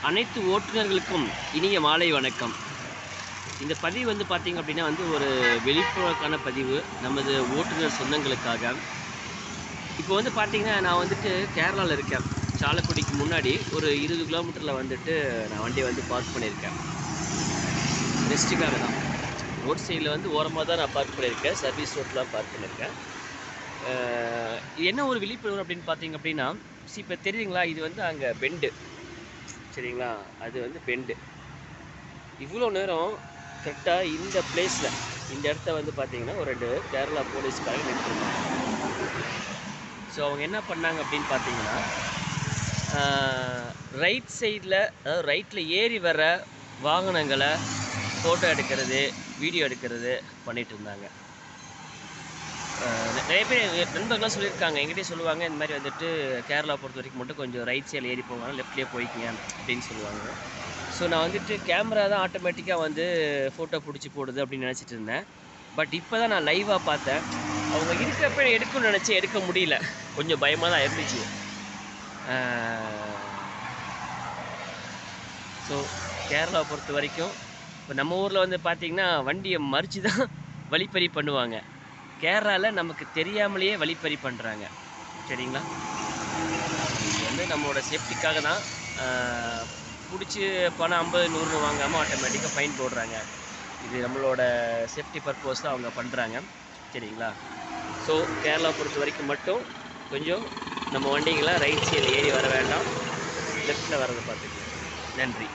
அனைத்து ஓட்டுநர்களுக்கும் இனிய மாலை வணக்கம். இந்த பதிவு வந்து பார்த்தீங்க அப்படின்னா ஒரு விழிப்புணர்வுக்கான பதிவு நமது ஓட்டுநர் சொந்தங்களுக்காக. இப்போ வந்து பார்த்தீங்கன்னா, நான் வந்துட்டு கேரளாவில் இருக்கேன். சாலக்குடிக்கு முன்னாடி ஒரு 20 கிலோமீட்டரில் வந்துட்டு நான் வண்டியை வந்து பார்க் பண்ணியிருக்கேன். ரெஸ்ட்டுக்காக தான். ரோட் சைடில் வந்து ஓரமாக தான் நான் பார்க் பண்ணியிருக்கேன். சர்வீஸ் ரோட்லாம் பார்க் பண்ணியிருக்கேன். என்ன ஒரு விழிப்புணர்வு அப்படின்னு பார்த்தீங்க அப்படின்னா, இப்போ தெரியுதுங்களா, இது வந்து அங்கே பெண்டு, சரிங்களா? அது வந்து பெண்டு. இவ்வளோ நேரம் கரெக்டாக இந்த பிளேஸில், இந்த இடத்த வந்து பார்த்தீங்கன்னா ஒரு 2 கேரளா போலீஸ்காரங்க நின்றுருந்தாங்க. ஸோ அவங்க என்ன பண்ணாங்க அப்படின்னு பார்த்தீங்கன்னா, ரைட் சைடில், அதாவது ரைட்டில் ஏறி வர வாகனங்களை ஃபோட்டோ எடுக்கிறது, வீடியோ எடுக்கிறது பண்ணிகிட்டு இருந்தாங்க. நிறைய பேர் நண்பர்கள்லாம் சொல்லியிருக்காங்க, என்கிட்டயே சொல்லுவாங்க, இந்த மாதிரி வந்துட்டு கேரளா பொறுத்த வரைக்கும் மட்டும் கொஞ்சம் ரைட் சைடில் ஏறி போவாங்க, லெஃப்ட்லேயே போய்க்கிங்க அப்படின்னு சொல்லுவாங்க. ஸோ நான் வந்துட்டு கேமரா தான் ஆட்டோமேட்டிக்காக வந்து ஃபோட்டோ பிடிச்சி போடுது அப்படின்னு நினச்சிட்டு இருந்தேன். பட் இப்போ தான் நான் லைவாக பார்த்தேன். அவங்க இருக்கிறப்ப எடுக்கணும்னு நினச்சி எடுக்க முடியல. கொஞ்சம் பயமாக தான் இருந்துச்சு. ஸோ கேரளாவை பொறுத்த வரைக்கும் இப்போ நம்ம ஊரில் வந்து பார்த்திங்கன்னா வண்டியை மறித்து தான் வழிப்பறி பண்ணுவாங்க. கேரளாவில் நமக்கு தெரியாமலேயே வழிப்பறி பண்ணுறாங்க, சரிங்களா? இது வந்து நம்மளோட சேஃப்டிக்காக தான். பிடிச்சி பணம் 50, 100 வாங்காமல் ஆட்டோமேட்டிக்காக ஃபைன் போடுறாங்க. இது நம்மளோட சேஃப்டி பர்பஸ் தான் அவங்க பண்ணுறாங்க, சரிங்களா? ஸோ கேரளா பொறுத்த வரைக்கும் மட்டும் கொஞ்சம் நம்ம வண்டிங்களாம் ரைட் சைடில் ஏறி வர வேண்டாம், லெஃப்ட்டில் வரதை பார்த்துக்கணும். நன்றி.